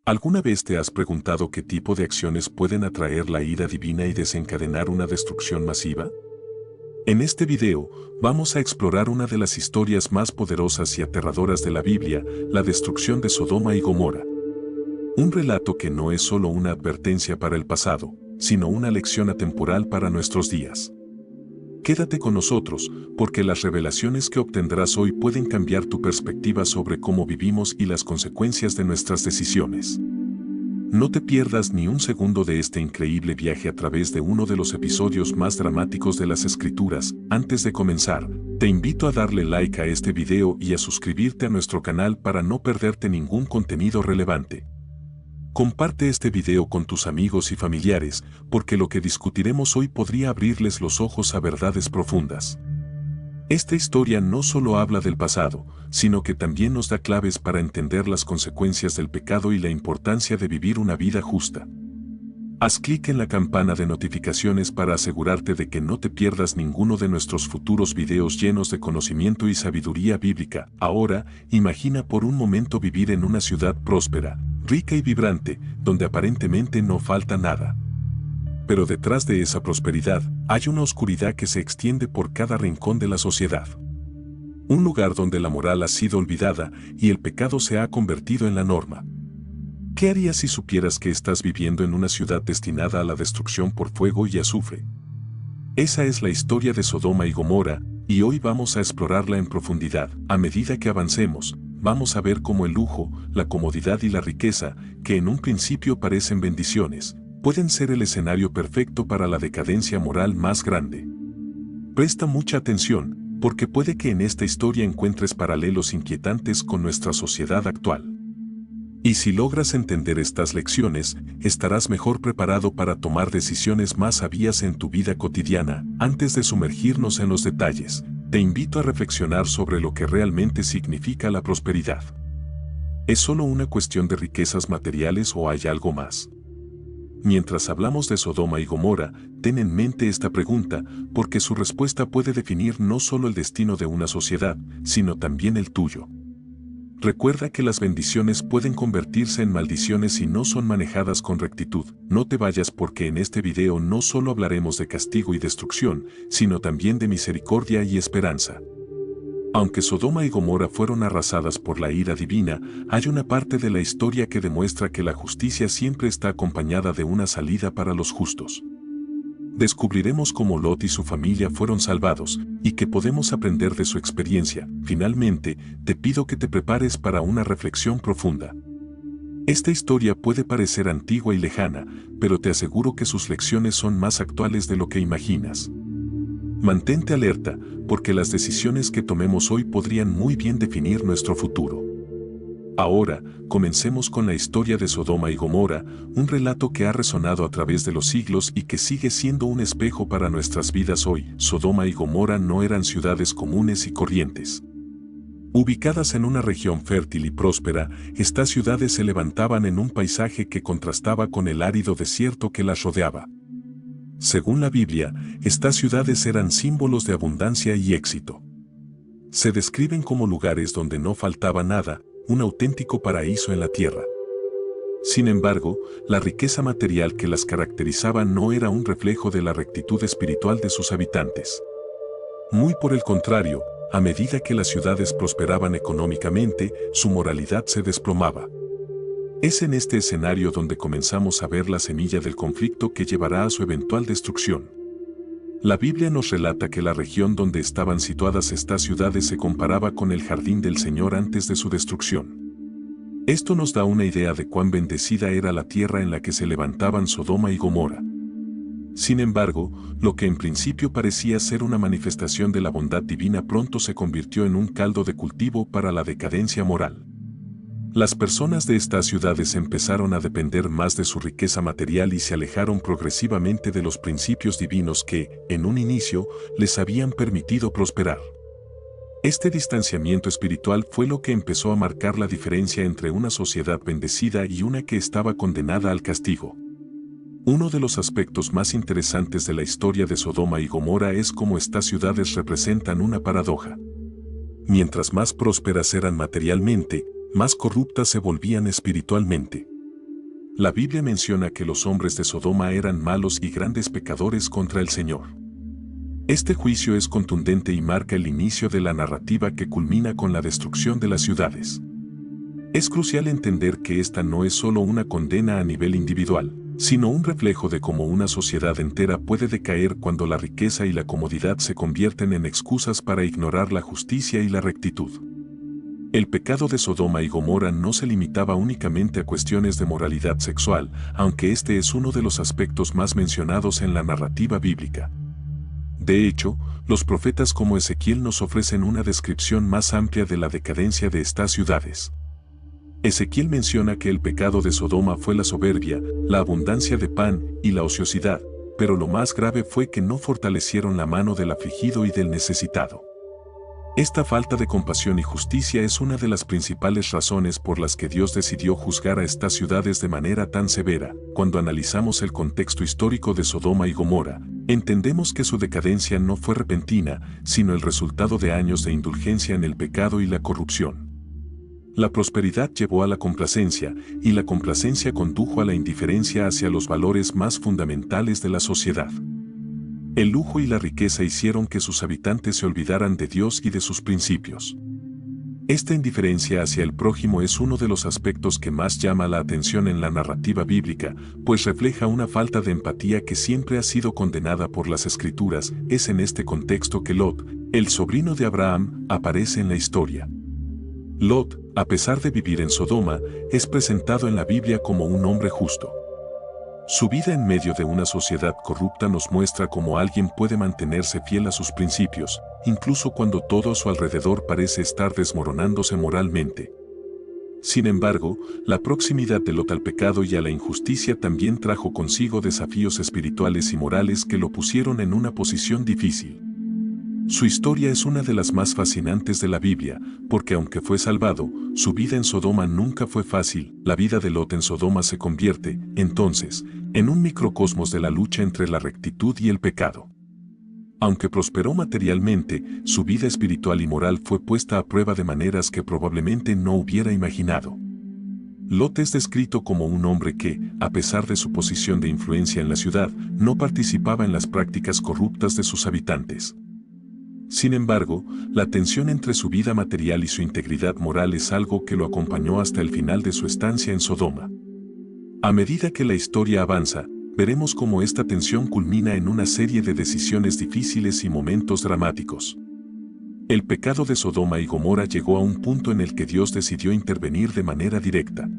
¿Alguna vez te has preguntado qué tipo de acciones pueden atraer la ira divina y desencadenar una destrucción masiva? En este video, vamos a explorar una de las historias más poderosas y aterradoras de la Biblia, la destrucción de Sodoma y Gomorra. Un relato que no es solo una advertencia para el pasado, sino una lección atemporal para nuestros días. Quédate con nosotros, porque las revelaciones que obtendrás hoy pueden cambiar tu perspectiva sobre cómo vivimos y las consecuencias de nuestras decisiones. No te pierdas ni un segundo de este increíble viaje a través de uno de los episodios más dramáticos de las Escrituras. Antes de comenzar, te invito a darle like a este video y a suscribirte a nuestro canal para no perderte ningún contenido relevante. Comparte este video con tus amigos y familiares, porque lo que discutiremos hoy podría abrirles los ojos a verdades profundas. Esta historia no solo habla del pasado, sino que también nos da claves para entender las consecuencias del pecado y la importancia de vivir una vida justa. Haz clic en la campana de notificaciones para asegurarte de que no te pierdas ninguno de nuestros futuros videos llenos de conocimiento y sabiduría bíblica. Ahora, imagina por un momento vivir en una ciudad próspera, rica y vibrante, donde aparentemente no falta nada. Pero detrás de esa prosperidad, hay una oscuridad que se extiende por cada rincón de la sociedad. Un lugar donde la moral ha sido olvidada y el pecado se ha convertido en la norma. ¿Qué harías si supieras que estás viviendo en una ciudad destinada a la destrucción por fuego y azufre? Esa es la historia de Sodoma y Gomorra, y hoy vamos a explorarla en profundidad. A medida que avancemos, vamos a ver cómo el lujo, la comodidad y la riqueza, que en un principio parecen bendiciones, pueden ser el escenario perfecto para la decadencia moral más grande. Presta mucha atención, porque puede que en esta historia encuentres paralelos inquietantes con nuestra sociedad actual. Y si logras entender estas lecciones, estarás mejor preparado para tomar decisiones más sabias en tu vida cotidiana. Antes de sumergirnos en los detalles, te invito a reflexionar sobre lo que realmente significa la prosperidad. ¿Es solo una cuestión de riquezas materiales o hay algo más? Mientras hablamos de Sodoma y Gomorra, ten en mente esta pregunta, porque su respuesta puede definir no solo el destino de una sociedad, sino también el tuyo. Recuerda que las bendiciones pueden convertirse en maldiciones si no son manejadas con rectitud. No te vayas porque en este video no solo hablaremos de castigo y destrucción, sino también de misericordia y esperanza. Aunque Sodoma y Gomorra fueron arrasadas por la ira divina, hay una parte de la historia que demuestra que la justicia siempre está acompañada de una salida para los justos. Descubriremos cómo Lot y su familia fueron salvados, y que podemos aprender de su experiencia. Finalmente, te pido que te prepares para una reflexión profunda. Esta historia puede parecer antigua y lejana, pero te aseguro que sus lecciones son más actuales de lo que imaginas. Mantente alerta, porque las decisiones que tomemos hoy podrían muy bien definir nuestro futuro. Ahora, comencemos con la historia de Sodoma y Gomorra, un relato que ha resonado a través de los siglos y que sigue siendo un espejo para nuestras vidas hoy. Sodoma y Gomorra no eran ciudades comunes y corrientes. Ubicadas en una región fértil y próspera, estas ciudades se levantaban en un paisaje que contrastaba con el árido desierto que las rodeaba. Según la Biblia, estas ciudades eran símbolos de abundancia y éxito. Se describen como lugares donde no faltaba nada, un auténtico paraíso en la tierra. Sin embargo, la riqueza material que las caracterizaba no era un reflejo de la rectitud espiritual de sus habitantes. Muy por el contrario, a medida que las ciudades prosperaban económicamente, su moralidad se desplomaba. Es en este escenario donde comenzamos a ver la semilla del conflicto que llevará a su eventual destrucción. La Biblia nos relata que la región donde estaban situadas estas ciudades se comparaba con el jardín del Señor antes de su destrucción. Esto nos da una idea de cuán bendecida era la tierra en la que se levantaban Sodoma y Gomorra. Sin embargo, lo que en principio parecía ser una manifestación de la bondad divina pronto se convirtió en un caldo de cultivo para la decadencia moral. Las personas de estas ciudades empezaron a depender más de su riqueza material y se alejaron progresivamente de los principios divinos que, en un inicio, les habían permitido prosperar. Este distanciamiento espiritual fue lo que empezó a marcar la diferencia entre una sociedad bendecida y una que estaba condenada al castigo. Uno de los aspectos más interesantes de la historia de Sodoma y Gomorra es cómo estas ciudades representan una paradoja. Mientras más prósperas eran materialmente, más corruptas se volvían espiritualmente. La Biblia menciona que los hombres de Sodoma eran malos y grandes pecadores contra el Señor. Este juicio es contundente y marca el inicio de la narrativa que culmina con la destrucción de las ciudades. Es crucial entender que esta no es solo una condena a nivel individual, sino un reflejo de cómo una sociedad entera puede decaer cuando la riqueza y la comodidad se convierten en excusas para ignorar la justicia y la rectitud. El pecado de Sodoma y Gomorra no se limitaba únicamente a cuestiones de moralidad sexual, aunque este es uno de los aspectos más mencionados en la narrativa bíblica. De hecho, los profetas como Ezequiel nos ofrecen una descripción más amplia de la decadencia de estas ciudades. Ezequiel menciona que el pecado de Sodoma fue la soberbia, la abundancia de pan y la ociosidad, pero lo más grave fue que no fortalecieron la mano del afligido y del necesitado. Esta falta de compasión y justicia es una de las principales razones por las que Dios decidió juzgar a estas ciudades de manera tan severa. Cuando analizamos el contexto histórico de Sodoma y Gomorra, entendemos que su decadencia no fue repentina, sino el resultado de años de indulgencia en el pecado y la corrupción. La prosperidad llevó a la complacencia, y la complacencia condujo a la indiferencia hacia los valores más fundamentales de la sociedad. El lujo y la riqueza hicieron que sus habitantes se olvidaran de Dios y de sus principios. Esta indiferencia hacia el prójimo es uno de los aspectos que más llama la atención en la narrativa bíblica, pues refleja una falta de empatía que siempre ha sido condenada por las Escrituras. Es en este contexto que Lot, el sobrino de Abraham, aparece en la historia. Lot, a pesar de vivir en Sodoma, es presentado en la Biblia como un hombre justo. Su vida en medio de una sociedad corrupta nos muestra cómo alguien puede mantenerse fiel a sus principios, incluso cuando todo a su alrededor parece estar desmoronándose moralmente. Sin embargo, la proximidad de Lot al pecado y a la injusticia también trajo consigo desafíos espirituales y morales que lo pusieron en una posición difícil. Su historia es una de las más fascinantes de la Biblia, porque aunque fue salvado, su vida en Sodoma nunca fue fácil. La vida de Lot en Sodoma se convierte, entonces, en un microcosmos de la lucha entre la rectitud y el pecado. Aunque prosperó materialmente, su vida espiritual y moral fue puesta a prueba de maneras que probablemente no hubiera imaginado. Lot es descrito como un hombre que, a pesar de su posición de influencia en la ciudad, no participaba en las prácticas corruptas de sus habitantes. Sin embargo, la tensión entre su vida material y su integridad moral es algo que lo acompañó hasta el final de su estancia en Sodoma. A medida que la historia avanza, veremos cómo esta tensión culmina en una serie de decisiones difíciles y momentos dramáticos. El pecado de Sodoma y Gomorra llegó a un punto en el que Dios decidió intervenir de manera directa.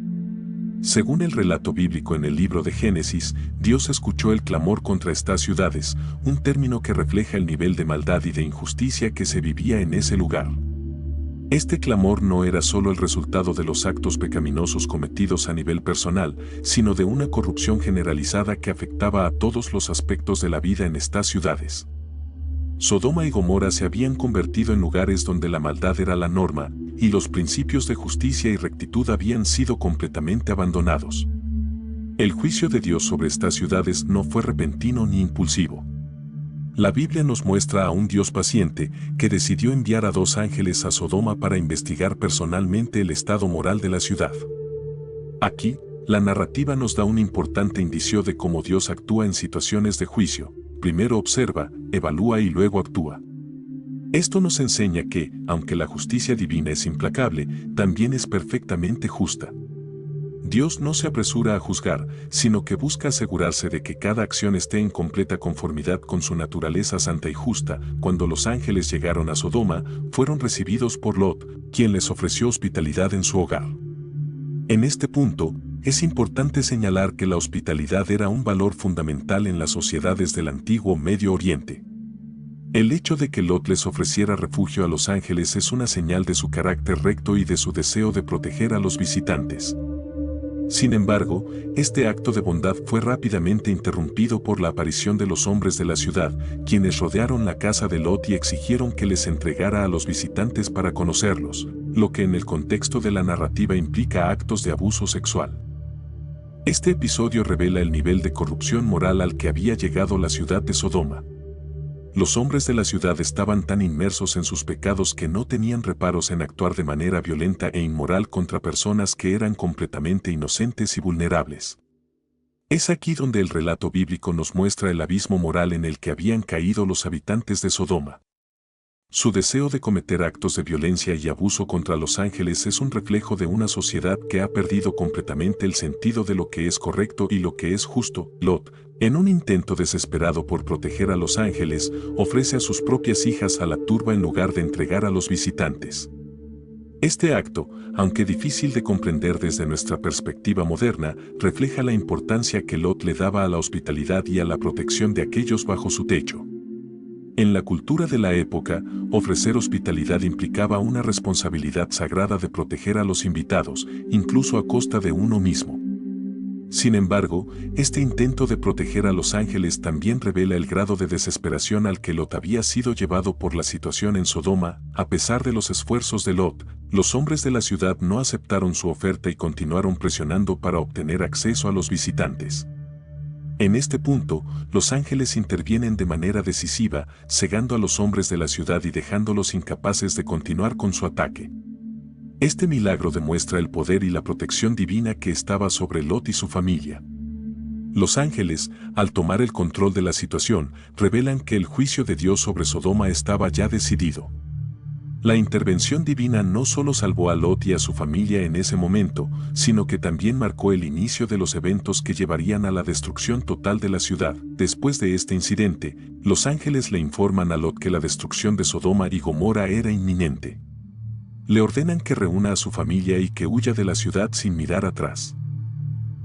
Según el relato bíblico en el libro de Génesis, Dios escuchó el clamor contra estas ciudades, un término que refleja el nivel de maldad y de injusticia que se vivía en ese lugar. Este clamor no era solo el resultado de los actos pecaminosos cometidos a nivel personal, sino de una corrupción generalizada que afectaba a todos los aspectos de la vida en estas ciudades. Sodoma y Gomorra se habían convertido en lugares donde la maldad era la norma, y los principios de justicia y rectitud habían sido completamente abandonados. El juicio de Dios sobre estas ciudades no fue repentino ni impulsivo. La Biblia nos muestra a un Dios paciente que decidió enviar a 2 ángeles a Sodoma para investigar personalmente el estado moral de la ciudad. Aquí, la narrativa nos da un importante indicio de cómo Dios actúa en situaciones de juicio. Primero observa, evalúa y luego actúa. Esto nos enseña que, aunque la justicia divina es implacable, también es perfectamente justa. Dios no se apresura a juzgar, sino que busca asegurarse de que cada acción esté en completa conformidad con su naturaleza santa y justa. Cuando los ángeles llegaron a Sodoma, fueron recibidos por Lot, quien les ofreció hospitalidad en su hogar. En este punto, es importante señalar que la hospitalidad era un valor fundamental en las sociedades del antiguo Medio Oriente. El hecho de que Lot les ofreciera refugio a los ángeles es una señal de su carácter recto y de su deseo de proteger a los visitantes. Sin embargo, este acto de bondad fue rápidamente interrumpido por la aparición de los hombres de la ciudad, quienes rodearon la casa de Lot y exigieron que les entregara a los visitantes para conocerlos, lo que en el contexto de la narrativa implica actos de abuso sexual. Este episodio revela el nivel de corrupción moral al que había llegado la ciudad de Sodoma. Los hombres de la ciudad estaban tan inmersos en sus pecados que no tenían reparos en actuar de manera violenta e inmoral contra personas que eran completamente inocentes y vulnerables. Es aquí donde el relato bíblico nos muestra el abismo moral en el que habían caído los habitantes de Sodoma. Su deseo de cometer actos de violencia y abuso contra los ángeles es un reflejo de una sociedad que ha perdido completamente el sentido de lo que es correcto y lo que es justo. Lot, en un intento desesperado por proteger a los ángeles, ofrece a sus propias hijas a la turba en lugar de entregar a los visitantes. Este acto, aunque difícil de comprender desde nuestra perspectiva moderna, refleja la importancia que Lot le daba a la hospitalidad y a la protección de aquellos bajo su techo. En la cultura de la época, ofrecer hospitalidad implicaba una responsabilidad sagrada de proteger a los invitados, incluso a costa de uno mismo. Sin embargo, este intento de proteger a los ángeles también revela el grado de desesperación al que Lot había sido llevado por la situación en Sodoma. A pesar de los esfuerzos de Lot, los hombres de la ciudad no aceptaron su oferta y continuaron presionando para obtener acceso a los visitantes. En este punto, los ángeles intervienen de manera decisiva, cegando a los hombres de la ciudad y dejándolos incapaces de continuar con su ataque. Este milagro demuestra el poder y la protección divina que estaba sobre Lot y su familia. Los ángeles, al tomar el control de la situación, revelan que el juicio de Dios sobre Sodoma estaba ya decidido. La intervención divina no solo salvó a Lot y a su familia en ese momento, sino que también marcó el inicio de los eventos que llevarían a la destrucción total de la ciudad. Después de este incidente, los ángeles le informan a Lot que la destrucción de Sodoma y Gomorra era inminente. Le ordenan que reúna a su familia y que huya de la ciudad sin mirar atrás.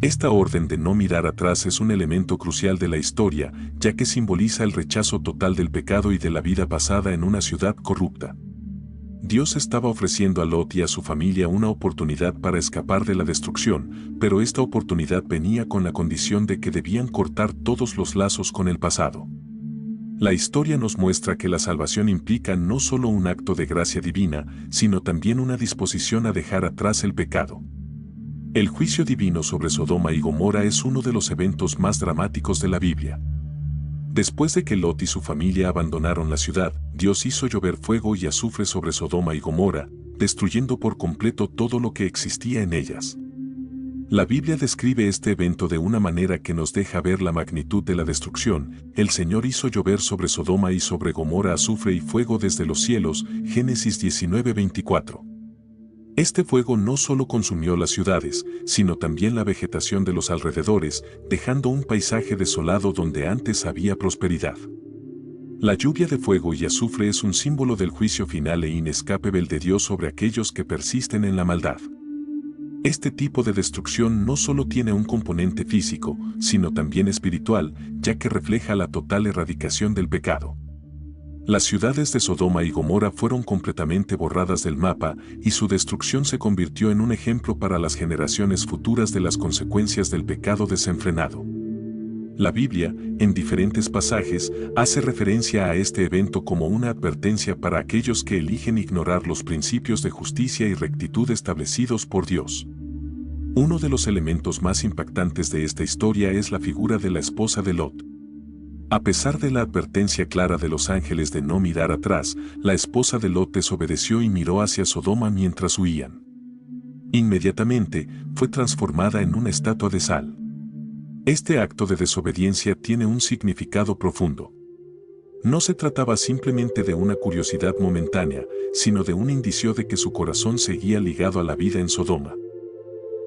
Esta orden de no mirar atrás es un elemento crucial de la historia, ya que simboliza el rechazo total del pecado y de la vida pasada en una ciudad corrupta. Dios estaba ofreciendo a Lot y a su familia una oportunidad para escapar de la destrucción, pero esta oportunidad venía con la condición de que debían cortar todos los lazos con el pasado. La historia nos muestra que la salvación implica no solo un acto de gracia divina, sino también una disposición a dejar atrás el pecado. El juicio divino sobre Sodoma y Gomorra es uno de los eventos más dramáticos de la Biblia. Después de que Lot y su familia abandonaron la ciudad, Dios hizo llover fuego y azufre sobre Sodoma y Gomorra, destruyendo por completo todo lo que existía en ellas. La Biblia describe este evento de una manera que nos deja ver la magnitud de la destrucción. El Señor hizo llover sobre Sodoma y sobre Gomorra azufre y fuego desde los cielos, Génesis 19:24. Este fuego no solo consumió las ciudades, sino también la vegetación de los alrededores, dejando un paisaje desolado donde antes había prosperidad. La lluvia de fuego y azufre es un símbolo del juicio final e inescapable de Dios sobre aquellos que persisten en la maldad. Este tipo de destrucción no solo tiene un componente físico, sino también espiritual, ya que refleja la total erradicación del pecado. Las ciudades de Sodoma y Gomorra fueron completamente borradas del mapa y su destrucción se convirtió en un ejemplo para las generaciones futuras de las consecuencias del pecado desenfrenado. La Biblia, en diferentes pasajes, hace referencia a este evento como una advertencia para aquellos que eligen ignorar los principios de justicia y rectitud establecidos por Dios. Uno de los elementos más impactantes de esta historia es la figura de la esposa de Lot. A pesar de la advertencia clara de los ángeles de no mirar atrás, la esposa de Lot desobedeció y miró hacia Sodoma mientras huían. Inmediatamente, fue transformada en una estatua de sal. Este acto de desobediencia tiene un significado profundo. No se trataba simplemente de una curiosidad momentánea, sino de un indicio de que su corazón seguía ligado a la vida en Sodoma.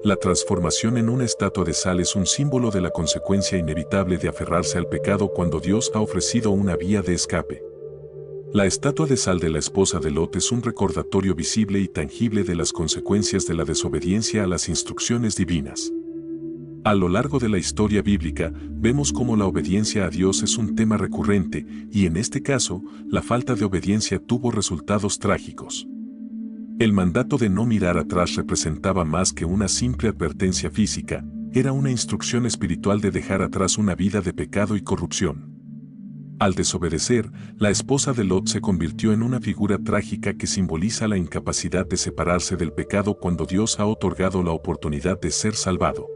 La transformación en una estatua de sal es un símbolo de la consecuencia inevitable de aferrarse al pecado cuando Dios ha ofrecido una vía de escape. La estatua de sal de la esposa de Lot es un recordatorio visible y tangible de las consecuencias de la desobediencia a las instrucciones divinas. A lo largo de la historia bíblica, vemos cómo la obediencia a Dios es un tema recurrente, y en este caso, la falta de obediencia tuvo resultados trágicos. El mandato de no mirar atrás representaba más que una simple advertencia física, era una instrucción espiritual de dejar atrás una vida de pecado y corrupción. Al desobedecer, la esposa de Lot se convirtió en una figura trágica que simboliza la incapacidad de separarse del pecado cuando Dios ha otorgado la oportunidad de ser salvado.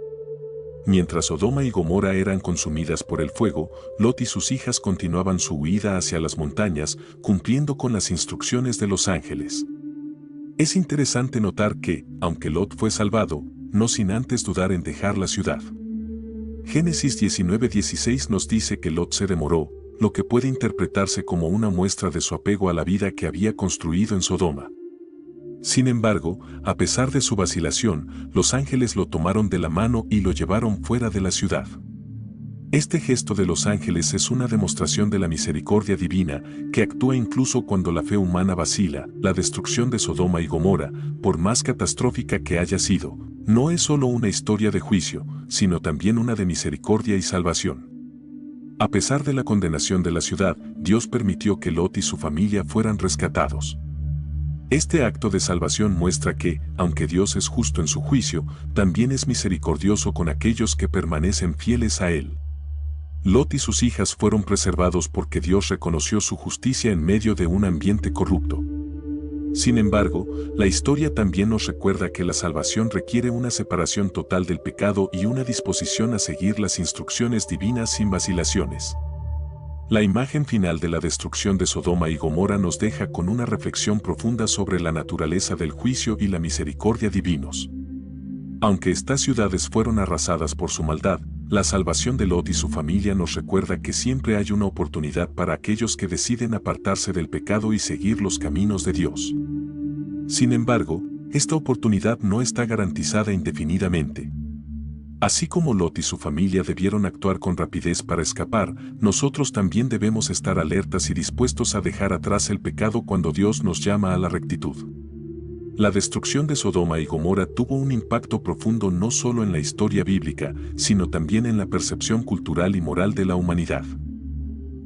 Mientras Sodoma y Gomorra eran consumidas por el fuego, Lot y sus hijas continuaban su huida hacia las montañas, cumpliendo con las instrucciones de los ángeles. Es interesante notar que, aunque Lot fue salvado, no sin antes dudar en dejar la ciudad. Génesis 19:16 nos dice que Lot se demoró, lo que puede interpretarse como una muestra de su apego a la vida que había construido en Sodoma. Sin embargo, a pesar de su vacilación, los ángeles lo tomaron de la mano y lo llevaron fuera de la ciudad. Este gesto de los ángeles es una demostración de la misericordia divina, que actúa incluso cuando la fe humana vacila. La destrucción de Sodoma y Gomorra, por más catastrófica que haya sido, no es solo una historia de juicio, sino también una de misericordia y salvación. A pesar de la condenación de la ciudad, Dios permitió que Lot y su familia fueran rescatados. Este acto de salvación muestra que, aunque Dios es justo en su juicio, también es misericordioso con aquellos que permanecen fieles a Él. Lot y sus hijas fueron preservados porque Dios reconoció su justicia en medio de un ambiente corrupto. Sin embargo, la historia también nos recuerda que la salvación requiere una separación total del pecado y una disposición a seguir las instrucciones divinas sin vacilaciones. La imagen final de la destrucción de Sodoma y Gomorra nos deja con una reflexión profunda sobre la naturaleza del juicio y la misericordia divinos. Aunque estas ciudades fueron arrasadas por su maldad, la salvación de Lot y su familia nos recuerda que siempre hay una oportunidad para aquellos que deciden apartarse del pecado y seguir los caminos de Dios. Sin embargo, esta oportunidad no está garantizada indefinidamente. Así como Lot y su familia debieron actuar con rapidez para escapar, nosotros también debemos estar alertas y dispuestos a dejar atrás el pecado cuando Dios nos llama a la rectitud. La destrucción de Sodoma y Gomorra tuvo un impacto profundo no solo en la historia bíblica, sino también en la percepción cultural y moral de la humanidad.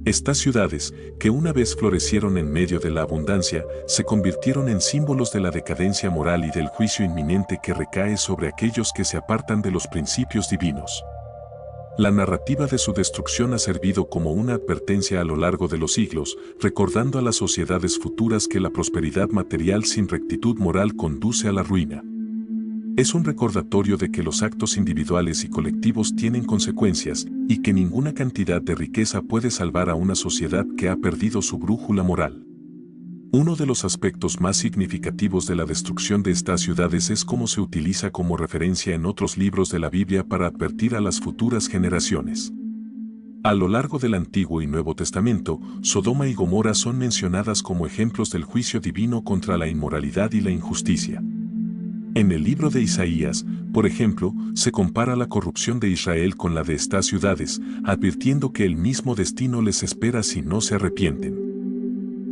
Estas ciudades, que una vez florecieron en medio de la abundancia, se convirtieron en símbolos de la decadencia moral y del juicio inminente que recae sobre aquellos que se apartan de los principios divinos. La narrativa de su destrucción ha servido como una advertencia a lo largo de los siglos, recordando a las sociedades futuras que la prosperidad material sin rectitud moral conduce a la ruina. Es un recordatorio de que los actos individuales y colectivos tienen consecuencias y que ninguna cantidad de riqueza puede salvar a una sociedad que ha perdido su brújula moral. Uno de los aspectos más significativos de la destrucción de estas ciudades es cómo se utiliza como referencia en otros libros de la Biblia para advertir a las futuras generaciones. A lo largo del Antiguo y Nuevo Testamento, Sodoma y Gomorra son mencionadas como ejemplos del juicio divino contra la inmoralidad y la injusticia. En el libro de Isaías, por ejemplo, se compara la corrupción de Israel con la de estas ciudades, advirtiendo que el mismo destino les espera si no se arrepienten.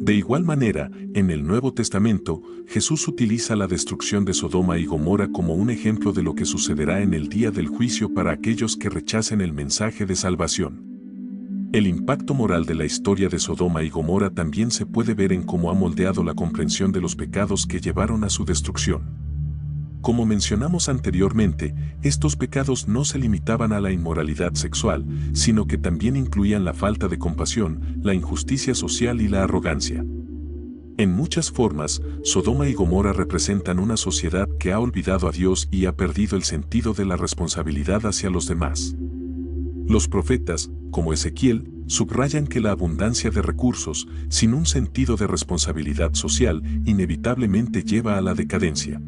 De igual manera, en el Nuevo Testamento, Jesús utiliza la destrucción de Sodoma y Gomorra como un ejemplo de lo que sucederá en el día del juicio para aquellos que rechacen el mensaje de salvación. El impacto moral de la historia de Sodoma y Gomorra también se puede ver en cómo ha moldeado la comprensión de los pecados que llevaron a su destrucción. Como mencionamos anteriormente, estos pecados no se limitaban a la inmoralidad sexual, sino que también incluían la falta de compasión, la injusticia social y la arrogancia. En muchas formas, Sodoma y Gomorra representan una sociedad que ha olvidado a Dios y ha perdido el sentido de la responsabilidad hacia los demás. Los profetas, como Ezequiel, subrayan que la abundancia de recursos, sin un sentido de responsabilidad social, inevitablemente lleva a la decadencia.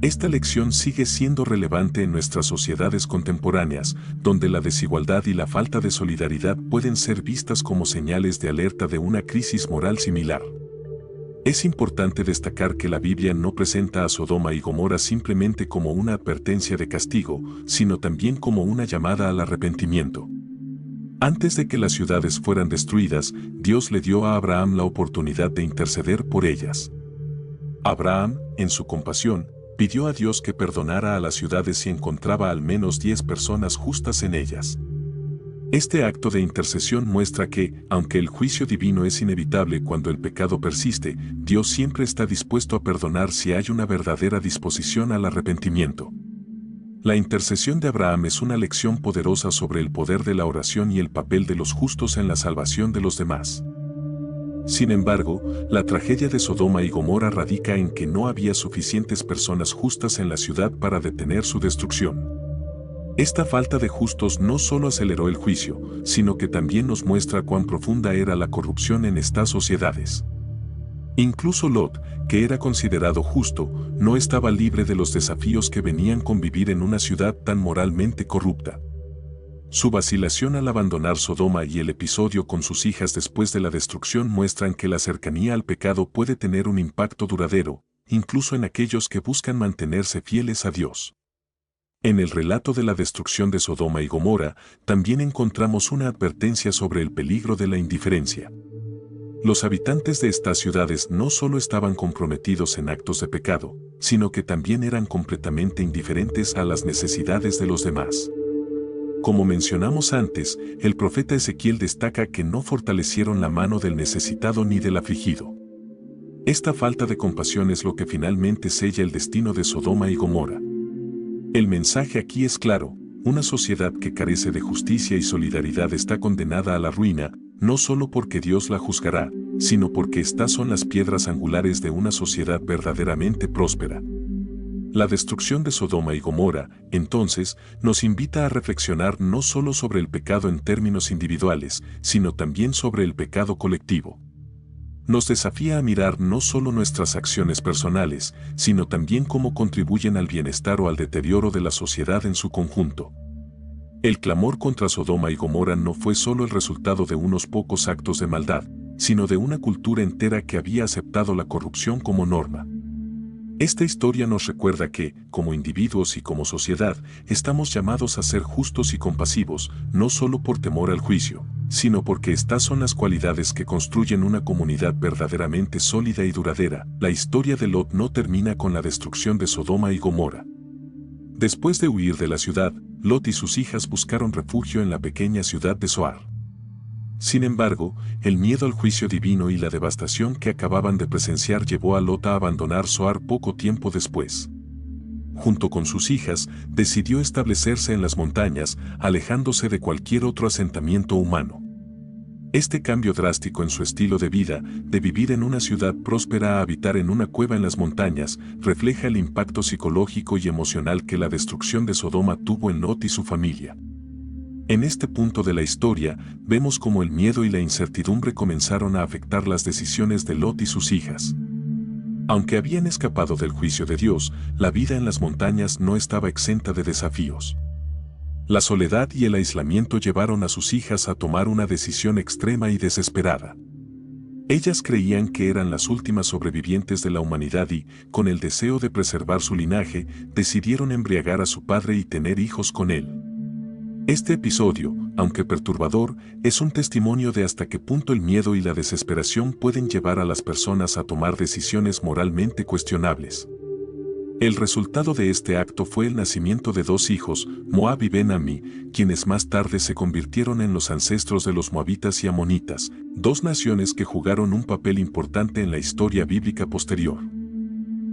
Esta lección sigue siendo relevante en nuestras sociedades contemporáneas, donde la desigualdad y la falta de solidaridad pueden ser vistas como señales de alerta de una crisis moral similar. Es importante destacar que la Biblia no presenta a Sodoma y Gomorra simplemente como una advertencia de castigo, sino también como una llamada al arrepentimiento. Antes de que las ciudades fueran destruidas, Dios le dio a Abraham la oportunidad de interceder por ellas. Abraham, en su compasión, pidió a Dios que perdonara a las ciudades si encontraba al menos 10 personas justas en ellas. Este acto de intercesión muestra que, aunque el juicio divino es inevitable cuando el pecado persiste, Dios siempre está dispuesto a perdonar si hay una verdadera disposición al arrepentimiento. La intercesión de Abraham es una lección poderosa sobre el poder de la oración y el papel de los justos en la salvación de los demás. Sin embargo, la tragedia de Sodoma y Gomorra radica en que no había suficientes personas justas en la ciudad para detener su destrucción. Esta falta de justos no solo aceleró el juicio, sino que también nos muestra cuán profunda era la corrupción en estas sociedades. Incluso Lot, que era considerado justo, no estaba libre de los desafíos que venían con vivir en una ciudad tan moralmente corrupta. Su vacilación al abandonar Sodoma y el episodio con sus hijas después de la destrucción muestran que la cercanía al pecado puede tener un impacto duradero, incluso en aquellos que buscan mantenerse fieles a Dios. En el relato de la destrucción de Sodoma y Gomorra, también encontramos una advertencia sobre el peligro de la indiferencia. Los habitantes de estas ciudades no solo estaban comprometidos en actos de pecado, sino que también eran completamente indiferentes a las necesidades de los demás. Como mencionamos antes, el profeta Ezequiel destaca que no fortalecieron la mano del necesitado ni del afligido. Esta falta de compasión es lo que finalmente sella el destino de Sodoma y Gomorra. El mensaje aquí es claro: una sociedad que carece de justicia y solidaridad está condenada a la ruina, no solo porque Dios la juzgará, sino porque estas son las piedras angulares de una sociedad verdaderamente próspera. La destrucción de Sodoma y Gomorra, entonces, nos invita a reflexionar no solo sobre el pecado en términos individuales, sino también sobre el pecado colectivo. Nos desafía a mirar no solo nuestras acciones personales, sino también cómo contribuyen al bienestar o al deterioro de la sociedad en su conjunto. El clamor contra Sodoma y Gomorra no fue solo el resultado de unos pocos actos de maldad, sino de una cultura entera que había aceptado la corrupción como norma. Esta historia nos recuerda que, como individuos y como sociedad, estamos llamados a ser justos y compasivos, no solo por temor al juicio, sino porque estas son las cualidades que construyen una comunidad verdaderamente sólida y duradera. La historia de Lot no termina con la destrucción de Sodoma y Gomorra. Después de huir de la ciudad, Lot y sus hijas buscaron refugio en la pequeña ciudad de Zoar. Sin embargo, el miedo al juicio divino y la devastación que acababan de presenciar llevó a Lot a abandonar Zoar poco tiempo después. Junto con sus hijas, decidió establecerse en las montañas, alejándose de cualquier otro asentamiento humano. Este cambio drástico en su estilo de vida, de vivir en una ciudad próspera a habitar en una cueva en las montañas, refleja el impacto psicológico y emocional que la destrucción de Sodoma tuvo en Lot y su familia. En este punto de la historia, vemos cómo el miedo y la incertidumbre comenzaron a afectar las decisiones de Lot y sus hijas. Aunque habían escapado del juicio de Dios, la vida en las montañas no estaba exenta de desafíos. La soledad y el aislamiento llevaron a sus hijas a tomar una decisión extrema y desesperada. Ellas creían que eran las últimas sobrevivientes de la humanidad y, con el deseo de preservar su linaje, decidieron embriagar a su padre y tener hijos con él. Este episodio, aunque perturbador, es un testimonio de hasta qué punto el miedo y la desesperación pueden llevar a las personas a tomar decisiones moralmente cuestionables. El resultado de este acto fue el nacimiento de dos hijos, Moab y Ben-Ammi, quienes más tarde se convirtieron en los ancestros de los moabitas y amonitas, dos naciones que jugaron un papel importante en la historia bíblica posterior.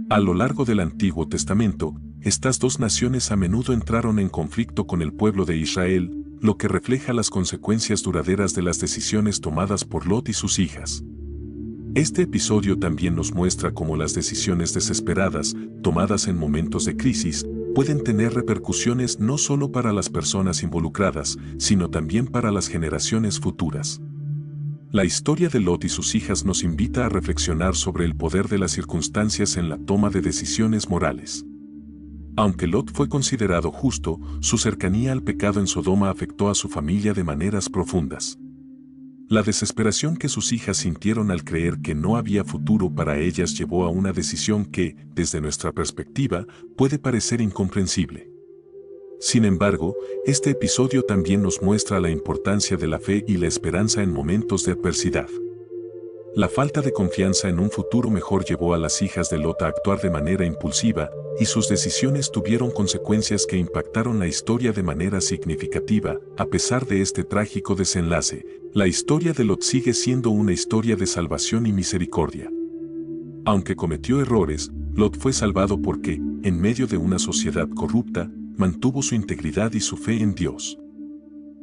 A lo largo del Antiguo Testamento, estas dos naciones a menudo entraron en conflicto con el pueblo de Israel, lo que refleja las consecuencias duraderas de las decisiones tomadas por Lot y sus hijas. Este episodio también nos muestra cómo las decisiones desesperadas, tomadas en momentos de crisis, pueden tener repercusiones no solo para las personas involucradas, sino también para las generaciones futuras. La historia de Lot y sus hijas nos invita a reflexionar sobre el poder de las circunstancias en la toma de decisiones morales. Aunque Lot fue considerado justo, su cercanía al pecado en Sodoma afectó a su familia de maneras profundas. La desesperación que sus hijas sintieron al creer que no había futuro para ellas llevó a una decisión que, desde nuestra perspectiva, puede parecer incomprensible. Sin embargo, este episodio también nos muestra la importancia de la fe y la esperanza en momentos de adversidad. La falta de confianza en un futuro mejor llevó a las hijas de Lot a actuar de manera impulsiva, y sus decisiones tuvieron consecuencias que impactaron la historia de manera significativa. A pesar de este trágico desenlace, la historia de Lot sigue siendo una historia de salvación y misericordia. Aunque cometió errores, Lot fue salvado porque, en medio de una sociedad corrupta, mantuvo su integridad y su fe en Dios.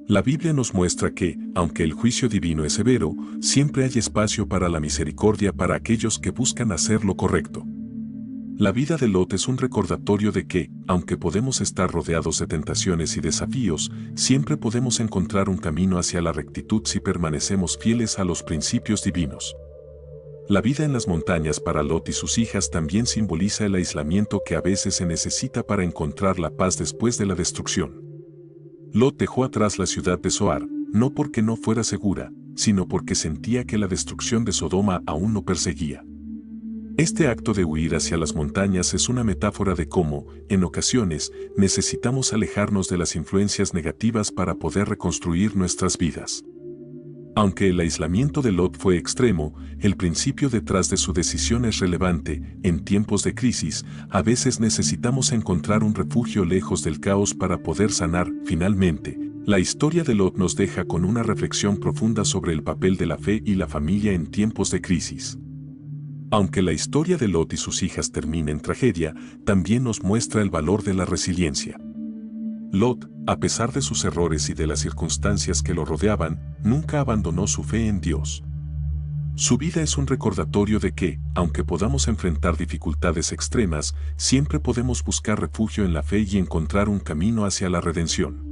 La Biblia nos muestra que, aunque el juicio divino es severo, siempre hay espacio para la misericordia para aquellos que buscan hacer lo correcto. La vida de Lot es un recordatorio de que, aunque podemos estar rodeados de tentaciones y desafíos, siempre podemos encontrar un camino hacia la rectitud si permanecemos fieles a los principios divinos. La vida en las montañas para Lot y sus hijas también simboliza el aislamiento que a veces se necesita para encontrar la paz después de la destrucción. Lot dejó atrás la ciudad de Zoar, no porque no fuera segura, sino porque sentía que la destrucción de Sodoma aún lo perseguía. Este acto de huir hacia las montañas es una metáfora de cómo, en ocasiones, necesitamos alejarnos de las influencias negativas para poder reconstruir nuestras vidas. Aunque el aislamiento de Lot fue extremo, el principio detrás de su decisión es relevante. En tiempos de crisis, a veces necesitamos encontrar un refugio lejos del caos para poder sanar. Finalmente, la historia de Lot nos deja con una reflexión profunda sobre el papel de la fe y la familia en tiempos de crisis. Aunque la historia de Lot y sus hijas termina en tragedia, también nos muestra el valor de la resiliencia. Lot, a pesar de sus errores y de las circunstancias que lo rodeaban, nunca abandonó su fe en Dios. Su vida es un recordatorio de que, aunque podamos enfrentar dificultades extremas, siempre podemos buscar refugio en la fe y encontrar un camino hacia la redención.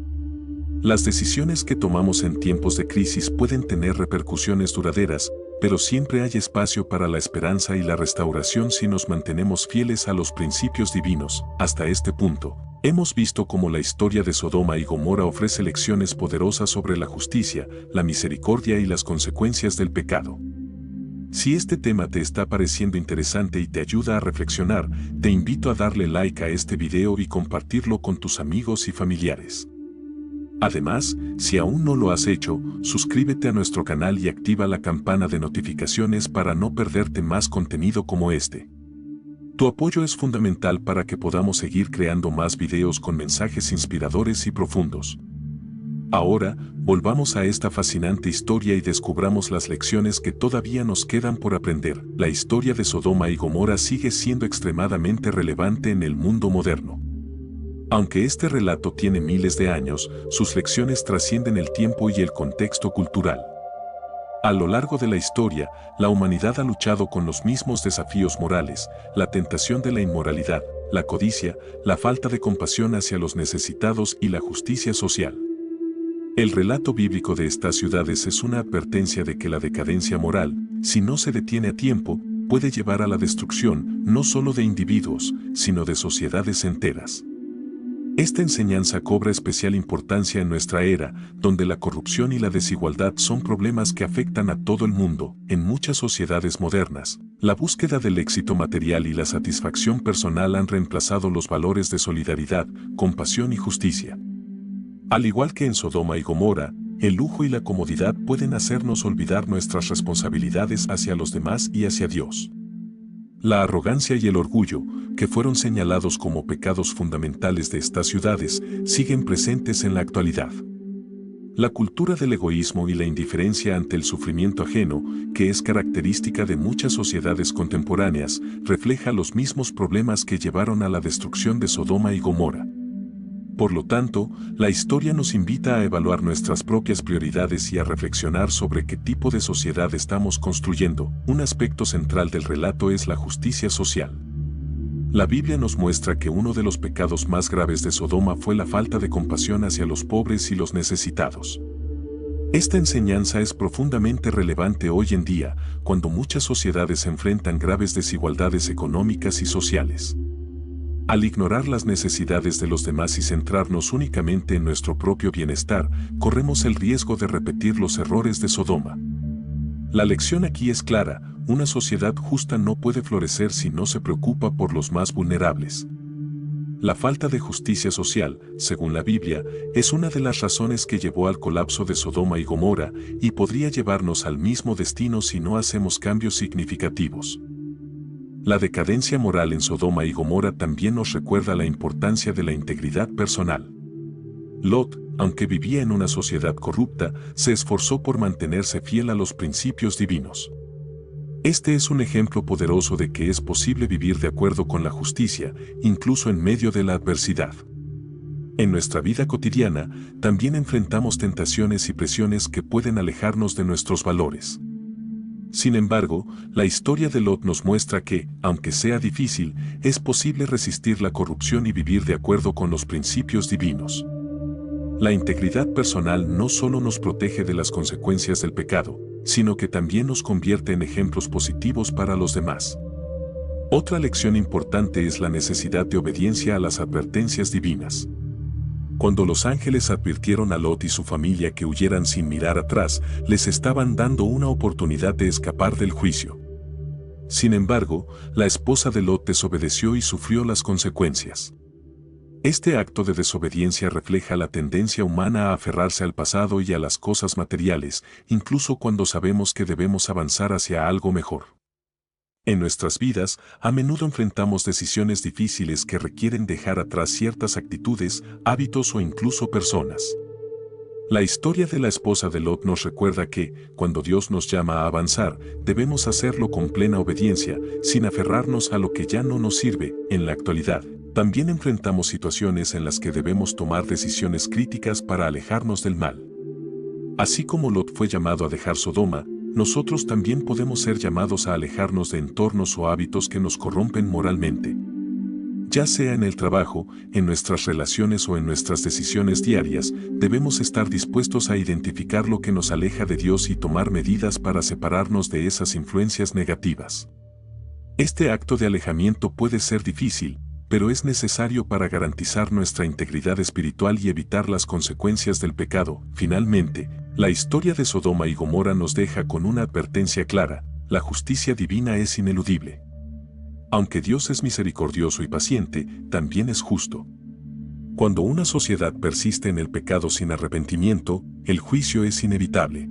Las decisiones que tomamos en tiempos de crisis pueden tener repercusiones duraderas, pero siempre hay espacio para la esperanza y la restauración si nos mantenemos fieles a los principios divinos. Hasta este punto, hemos visto cómo la historia de Sodoma y Gomorra ofrece lecciones poderosas sobre la justicia, la misericordia y las consecuencias del pecado. Si este tema te está pareciendo interesante y te ayuda a reflexionar, te invito a darle like a este video y compartirlo con tus amigos y familiares. Además, si aún no lo has hecho, suscríbete a nuestro canal y activa la campana de notificaciones para no perderte más contenido como este. Tu apoyo es fundamental para que podamos seguir creando más videos con mensajes inspiradores y profundos. Ahora, volvamos a esta fascinante historia y descubramos las lecciones que todavía nos quedan por aprender. La historia de Sodoma y Gomorra sigue siendo extremadamente relevante en el mundo moderno. Aunque este relato tiene miles de años, sus lecciones trascienden el tiempo y el contexto cultural. A lo largo de la historia, la humanidad ha luchado con los mismos desafíos morales, la tentación de la inmoralidad, la codicia, la falta de compasión hacia los necesitados y la justicia social. El relato bíblico de estas ciudades es una advertencia de que la decadencia moral, si no se detiene a tiempo, puede llevar a la destrucción no solo de individuos, sino de sociedades enteras. Esta enseñanza cobra especial importancia en nuestra era, donde la corrupción y la desigualdad son problemas que afectan a todo el mundo. En muchas sociedades modernas, la búsqueda del éxito material y la satisfacción personal han reemplazado los valores de solidaridad, compasión y justicia. Al igual que en Sodoma y Gomorra, el lujo y la comodidad pueden hacernos olvidar nuestras responsabilidades hacia los demás y hacia Dios. La arrogancia y el orgullo, que fueron señalados como pecados fundamentales de estas ciudades, siguen presentes en la actualidad. La cultura del egoísmo y la indiferencia ante el sufrimiento ajeno, que es característica de muchas sociedades contemporáneas, refleja los mismos problemas que llevaron a la destrucción de Sodoma y Gomorra. Por lo tanto, la historia nos invita a evaluar nuestras propias prioridades y a reflexionar sobre qué tipo de sociedad estamos construyendo. Un aspecto central del relato es la justicia social. La Biblia nos muestra que uno de los pecados más graves de Sodoma fue la falta de compasión hacia los pobres y los necesitados. Esta enseñanza es profundamente relevante hoy en día, cuando muchas sociedades enfrentan graves desigualdades económicas y sociales. Al ignorar las necesidades de los demás y centrarnos únicamente en nuestro propio bienestar, corremos el riesgo de repetir los errores de Sodoma. La lección aquí es clara: una sociedad justa no puede florecer si no se preocupa por los más vulnerables. La falta de justicia social, según la Biblia, es una de las razones que llevó al colapso de Sodoma y Gomorra y podría llevarnos al mismo destino si no hacemos cambios significativos. La decadencia moral en Sodoma y Gomorra también nos recuerda la importancia de la integridad personal. Lot, aunque vivía en una sociedad corrupta, se esforzó por mantenerse fiel a los principios divinos. Este es un ejemplo poderoso de que es posible vivir de acuerdo con la justicia, incluso en medio de la adversidad. En nuestra vida cotidiana, también enfrentamos tentaciones y presiones que pueden alejarnos de nuestros valores. Sin embargo, la historia de Lot nos muestra que, aunque sea difícil, es posible resistir la corrupción y vivir de acuerdo con los principios divinos. La integridad personal no solo nos protege de las consecuencias del pecado, sino que también nos convierte en ejemplos positivos para los demás. Otra lección importante es la necesidad de obediencia a las advertencias divinas. Cuando los ángeles advirtieron a Lot y su familia que huyeran sin mirar atrás, les estaban dando una oportunidad de escapar del juicio. Sin embargo, la esposa de Lot desobedeció y sufrió las consecuencias. Este acto de desobediencia refleja la tendencia humana a aferrarse al pasado y a las cosas materiales, incluso cuando sabemos que debemos avanzar hacia algo mejor. En nuestras vidas, a menudo enfrentamos decisiones difíciles que requieren dejar atrás ciertas actitudes, hábitos o incluso personas. La historia de la esposa de Lot nos recuerda que, cuando Dios nos llama a avanzar, debemos hacerlo con plena obediencia, sin aferrarnos a lo que ya no nos sirve. En la actualidad, también enfrentamos situaciones en las que debemos tomar decisiones críticas para alejarnos del mal. Así como Lot fue llamado a dejar Sodoma, nosotros también podemos ser llamados a alejarnos de entornos o hábitos que nos corrompen moralmente. Ya sea en el trabajo, en nuestras relaciones o en nuestras decisiones diarias, debemos estar dispuestos a identificar lo que nos aleja de Dios y tomar medidas para separarnos de esas influencias negativas. Este acto de alejamiento puede ser difícil, pero es necesario para garantizar nuestra integridad espiritual y evitar las consecuencias del pecado. Finalmente, la historia de Sodoma y Gomorra nos deja con una advertencia clara: la justicia divina es ineludible. Aunque Dios es misericordioso y paciente, también es justo. Cuando una sociedad persiste en el pecado sin arrepentimiento, el juicio es inevitable.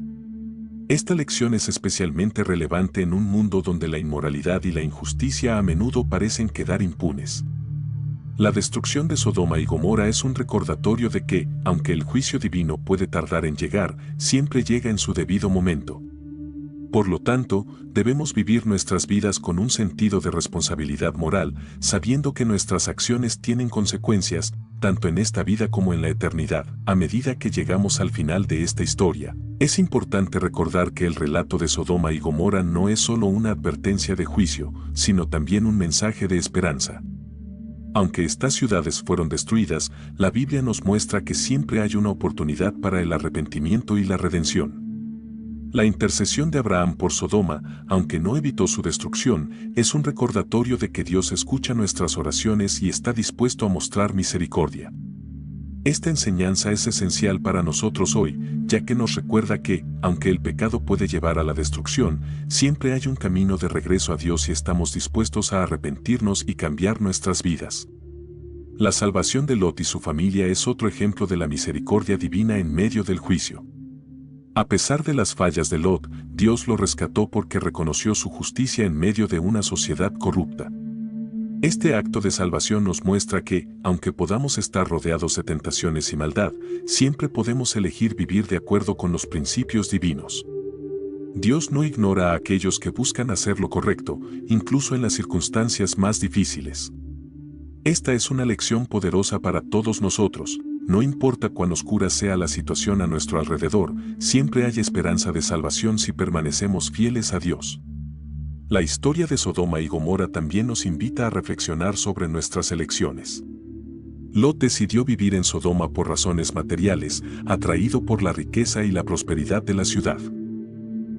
Esta lección es especialmente relevante en un mundo donde la inmoralidad y la injusticia a menudo parecen quedar impunes. La destrucción de Sodoma y Gomorra es un recordatorio de que, aunque el juicio divino puede tardar en llegar, siempre llega en su debido momento. Por lo tanto, debemos vivir nuestras vidas con un sentido de responsabilidad moral, sabiendo que nuestras acciones tienen consecuencias, tanto en esta vida como en la eternidad. A medida que llegamos al final de esta historia, es importante recordar que el relato de Sodoma y Gomorra no es solo una advertencia de juicio, sino también un mensaje de esperanza. Aunque estas ciudades fueron destruidas, la Biblia nos muestra que siempre hay una oportunidad para el arrepentimiento y la redención. La intercesión de Abraham por Sodoma, aunque no evitó su destrucción, es un recordatorio de que Dios escucha nuestras oraciones y está dispuesto a mostrar misericordia. Esta enseñanza es esencial para nosotros hoy, ya que nos recuerda que, aunque el pecado puede llevar a la destrucción, siempre hay un camino de regreso a Dios si estamos dispuestos a arrepentirnos y cambiar nuestras vidas. La salvación de Lot y su familia es otro ejemplo de la misericordia divina en medio del juicio. A pesar de las fallas de Lot, Dios lo rescató porque reconoció su justicia en medio de una sociedad corrupta. Este acto de salvación nos muestra que, aunque podamos estar rodeados de tentaciones y maldad, siempre podemos elegir vivir de acuerdo con los principios divinos. Dios no ignora a aquellos que buscan hacer lo correcto, incluso en las circunstancias más difíciles. Esta es una lección poderosa para todos nosotros. No importa cuán oscura sea la situación a nuestro alrededor, siempre hay esperanza de salvación si permanecemos fieles a Dios. La historia de Sodoma y Gomorra también nos invita a reflexionar sobre nuestras elecciones. Lot decidió vivir en Sodoma por razones materiales, atraído por la riqueza y la prosperidad de la ciudad.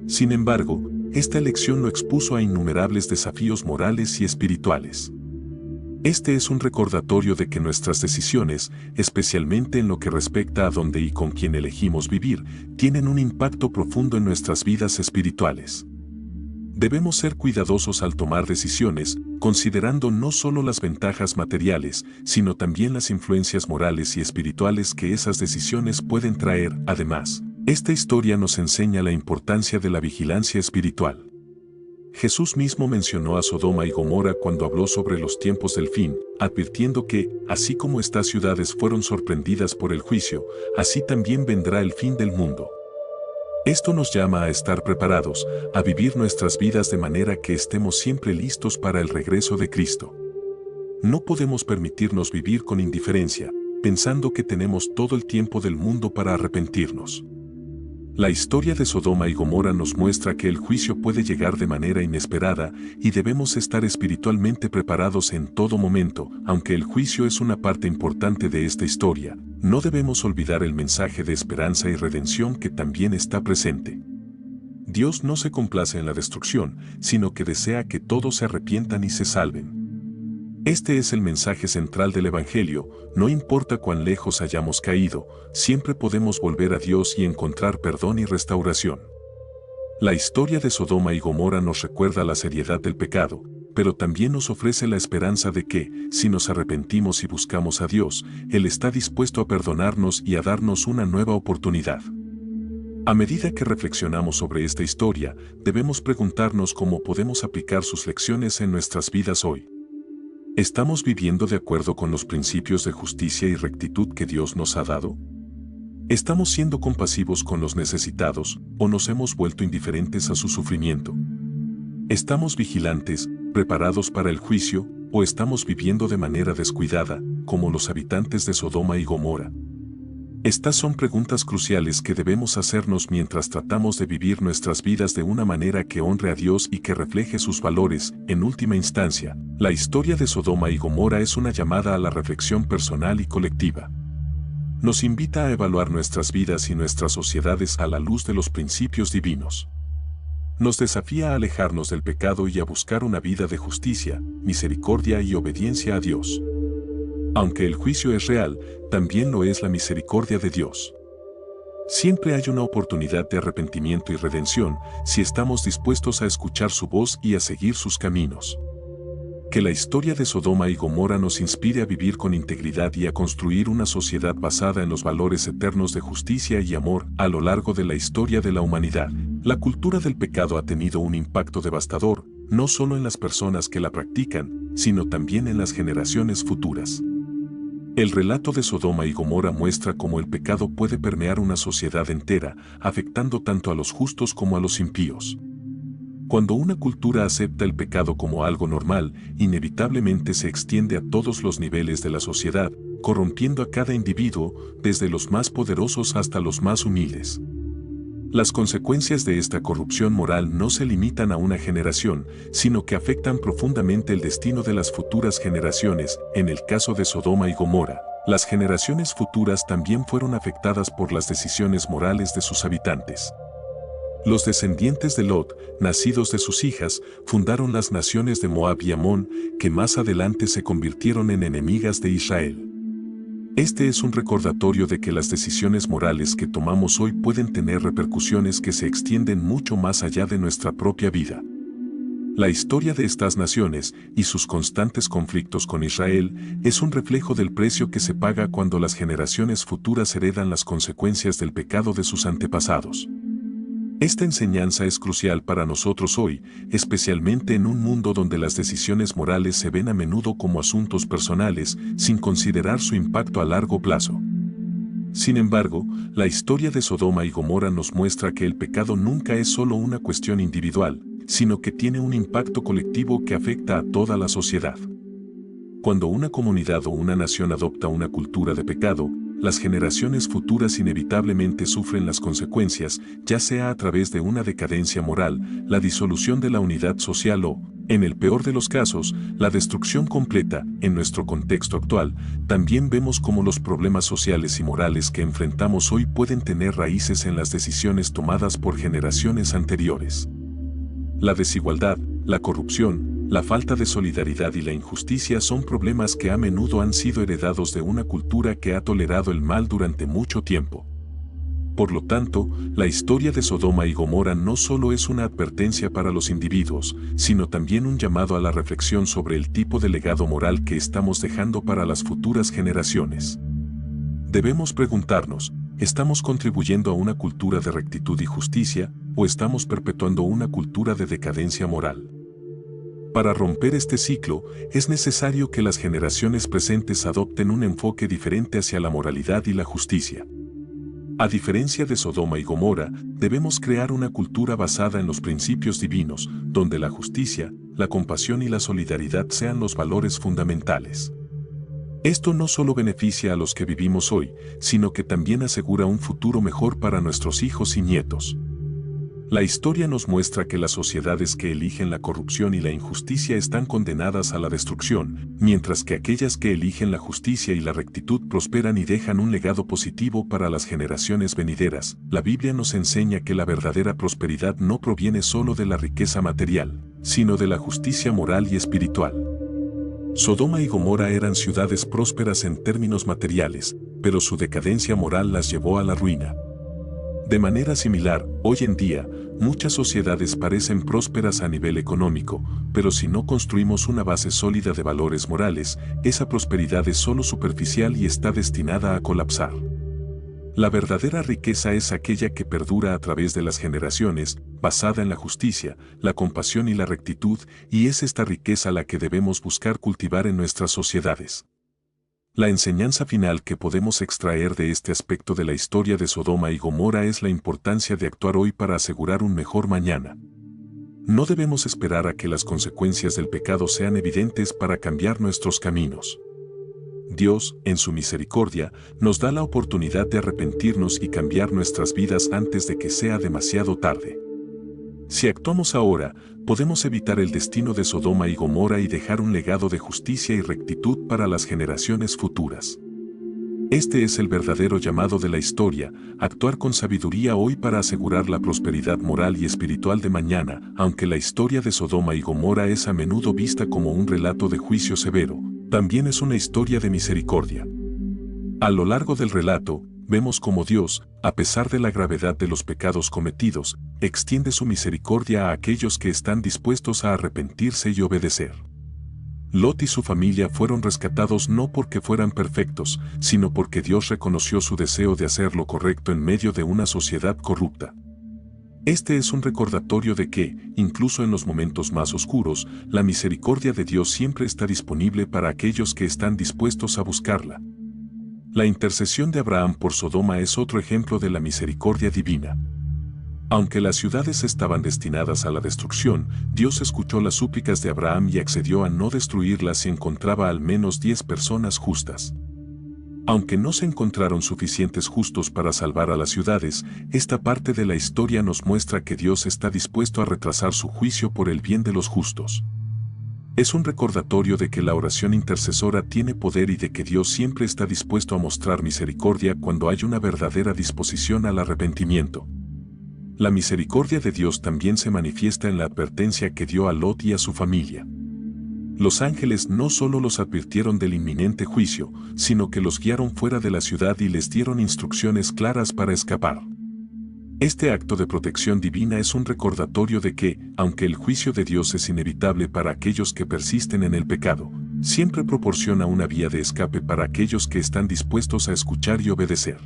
Sin embargo, esta elección lo expuso a innumerables desafíos morales y espirituales. Este es un recordatorio de que nuestras decisiones, especialmente en lo que respecta a dónde y con quién elegimos vivir, tienen un impacto profundo en nuestras vidas espirituales. Debemos ser cuidadosos al tomar decisiones, considerando no solo las ventajas materiales, sino también las influencias morales y espirituales que esas decisiones pueden traer. Además, esta historia nos enseña la importancia de la vigilancia espiritual. Jesús mismo mencionó a Sodoma y Gomorra cuando habló sobre los tiempos del fin, advirtiendo que, así como estas ciudades fueron sorprendidas por el juicio, así también vendrá el fin del mundo. Esto nos llama a estar preparados, a vivir nuestras vidas de manera que estemos siempre listos para el regreso de Cristo. No podemos permitirnos vivir con indiferencia, pensando que tenemos todo el tiempo del mundo para arrepentirnos. La historia de Sodoma y Gomorra nos muestra que el juicio puede llegar de manera inesperada y debemos estar espiritualmente preparados en todo momento. Aunque el juicio es una parte importante de esta historia, no debemos olvidar el mensaje de esperanza y redención que también está presente. Dios no se complace en la destrucción, sino que desea que todos se arrepientan y se salven. Este es el mensaje central del Evangelio: no importa cuán lejos hayamos caído, siempre podemos volver a Dios y encontrar perdón y restauración. La historia de Sodoma y Gomorra nos recuerda la seriedad del pecado, pero también nos ofrece la esperanza de que, si nos arrepentimos y buscamos a Dios, Él está dispuesto a perdonarnos y a darnos una nueva oportunidad. A medida que reflexionamos sobre esta historia, debemos preguntarnos cómo podemos aplicar sus lecciones en nuestras vidas hoy. ¿Estamos viviendo de acuerdo con los principios de justicia y rectitud que Dios nos ha dado? ¿Estamos siendo compasivos con los necesitados o nos hemos vuelto indiferentes a su sufrimiento? ¿Estamos vigilantes, preparados para el juicio, o estamos viviendo de manera descuidada, como los habitantes de Sodoma y Gomorra? Estas son preguntas cruciales que debemos hacernos mientras tratamos de vivir nuestras vidas de una manera que honre a Dios y que refleje sus valores. En última instancia, la historia de Sodoma y Gomorra es una llamada a la reflexión personal y colectiva. Nos invita a evaluar nuestras vidas y nuestras sociedades a la luz de los principios divinos. Nos desafía a alejarnos del pecado y a buscar una vida de justicia, misericordia y obediencia a Dios. Aunque el juicio es real, también lo es la misericordia de Dios. Siempre hay una oportunidad de arrepentimiento y redención si estamos dispuestos a escuchar su voz y a seguir sus caminos. Que la historia de Sodoma y Gomorra nos inspire a vivir con integridad y a construir una sociedad basada en los valores eternos de justicia y amor. A lo largo de la historia de la humanidad, la cultura del pecado ha tenido un impacto devastador, no solo en las personas que la practican, sino también en las generaciones futuras. El relato de Sodoma y Gomorra muestra cómo el pecado puede permear una sociedad entera, afectando tanto a los justos como a los impíos. Cuando una cultura acepta el pecado como algo normal, inevitablemente se extiende a todos los niveles de la sociedad, corrompiendo a cada individuo, desde los más poderosos hasta los más humildes. Las consecuencias de esta corrupción moral no se limitan a una generación, sino que afectan profundamente el destino de las futuras generaciones. En el caso de Sodoma y Gomorra, las generaciones futuras también fueron afectadas por las decisiones morales de sus habitantes. Los descendientes de Lot, nacidos de sus hijas, fundaron las naciones de Moab y Amón, que más adelante se convirtieron en enemigas de Israel. Este es un recordatorio de que las decisiones morales que tomamos hoy pueden tener repercusiones que se extienden mucho más allá de nuestra propia vida. La historia de estas naciones y sus constantes conflictos con Israel es un reflejo del precio que se paga cuando las generaciones futuras heredan las consecuencias del pecado de sus antepasados. Esta enseñanza es crucial para nosotros hoy, especialmente en un mundo donde las decisiones morales se ven a menudo como asuntos personales, sin considerar su impacto a largo plazo. Sin embargo, la historia de Sodoma y Gomorra nos muestra que el pecado nunca es solo una cuestión individual, sino que tiene un impacto colectivo que afecta a toda la sociedad. Cuando una comunidad o una nación adopta una cultura de pecado, las generaciones futuras inevitablemente sufren las consecuencias, ya sea a través de una decadencia moral, la disolución de la unidad social o, en el peor de los casos, la destrucción completa. En nuestro contexto actual, también vemos cómo los problemas sociales y morales que enfrentamos hoy pueden tener raíces en las decisiones tomadas por generaciones anteriores. La desigualdad, la corrupción, la falta de solidaridad y la injusticia son problemas que a menudo han sido heredados de una cultura que ha tolerado el mal durante mucho tiempo. Por lo tanto, la historia de Sodoma y Gomorra no solo es una advertencia para los individuos, sino también un llamado a la reflexión sobre el tipo de legado moral que estamos dejando para las futuras generaciones. Debemos preguntarnos, ¿estamos contribuyendo a una cultura de rectitud y justicia, o estamos perpetuando una cultura de decadencia moral? Para romper este ciclo, es necesario que las generaciones presentes adopten un enfoque diferente hacia la moralidad y la justicia. A diferencia de Sodoma y Gomorra, debemos crear una cultura basada en los principios divinos, donde la justicia, la compasión y la solidaridad sean los valores fundamentales. Esto no solo beneficia a los que vivimos hoy, sino que también asegura un futuro mejor para nuestros hijos y nietos. La historia nos muestra que las sociedades que eligen la corrupción y la injusticia están condenadas a la destrucción, mientras que aquellas que eligen la justicia y la rectitud prosperan y dejan un legado positivo para las generaciones venideras. La Biblia nos enseña que la verdadera prosperidad no proviene solo de la riqueza material, sino de la justicia moral y espiritual. Sodoma y Gomorra eran ciudades prósperas en términos materiales, pero su decadencia moral las llevó a la ruina. De manera similar, hoy en día, muchas sociedades parecen prósperas a nivel económico, pero si no construimos una base sólida de valores morales, esa prosperidad es solo superficial y está destinada a colapsar. La verdadera riqueza es aquella que perdura a través de las generaciones, basada en la justicia, la compasión y la rectitud, y es esta riqueza la que debemos buscar cultivar en nuestras sociedades. La enseñanza final que podemos extraer de este aspecto de la historia de Sodoma y Gomorra es la importancia de actuar hoy para asegurar un mejor mañana. No debemos esperar a que las consecuencias del pecado sean evidentes para cambiar nuestros caminos. Dios, en su misericordia, nos da la oportunidad de arrepentirnos y cambiar nuestras vidas antes de que sea demasiado tarde. Si actuamos ahora, podemos evitar el destino de Sodoma y Gomorra y dejar un legado de justicia y rectitud para las generaciones futuras. Este es el verdadero llamado de la historia, actuar con sabiduría hoy para asegurar la prosperidad moral y espiritual de mañana, aunque la historia de Sodoma y Gomorra es a menudo vista como un relato de juicio severo, también es una historia de misericordia. A lo largo del relato, vemos cómo Dios, a pesar de la gravedad de los pecados cometidos, extiende su misericordia a aquellos que están dispuestos a arrepentirse y obedecer. Lot y su familia fueron rescatados no porque fueran perfectos, sino porque Dios reconoció su deseo de hacer lo correcto en medio de una sociedad corrupta. Este es un recordatorio de que, incluso en los momentos más oscuros, la misericordia de Dios siempre está disponible para aquellos que están dispuestos a buscarla. La intercesión de Abraham por Sodoma es otro ejemplo de la misericordia divina. Aunque las ciudades estaban destinadas a la destrucción, Dios escuchó las súplicas de Abraham y accedió a no destruirlas si encontraba al menos 10 personas justas. Aunque no se encontraron suficientes justos para salvar a las ciudades, esta parte de la historia nos muestra que Dios está dispuesto a retrasar su juicio por el bien de los justos. Es un recordatorio de que la oración intercesora tiene poder y de que Dios siempre está dispuesto a mostrar misericordia cuando hay una verdadera disposición al arrepentimiento. La misericordia de Dios también se manifiesta en la advertencia que dio a Lot y a su familia. Los ángeles no solo los advirtieron del inminente juicio, sino que los guiaron fuera de la ciudad y les dieron instrucciones claras para escapar. Este acto de protección divina es un recordatorio de que, aunque el juicio de Dios es inevitable para aquellos que persisten en el pecado, siempre proporciona una vía de escape para aquellos que están dispuestos a escuchar y obedecer.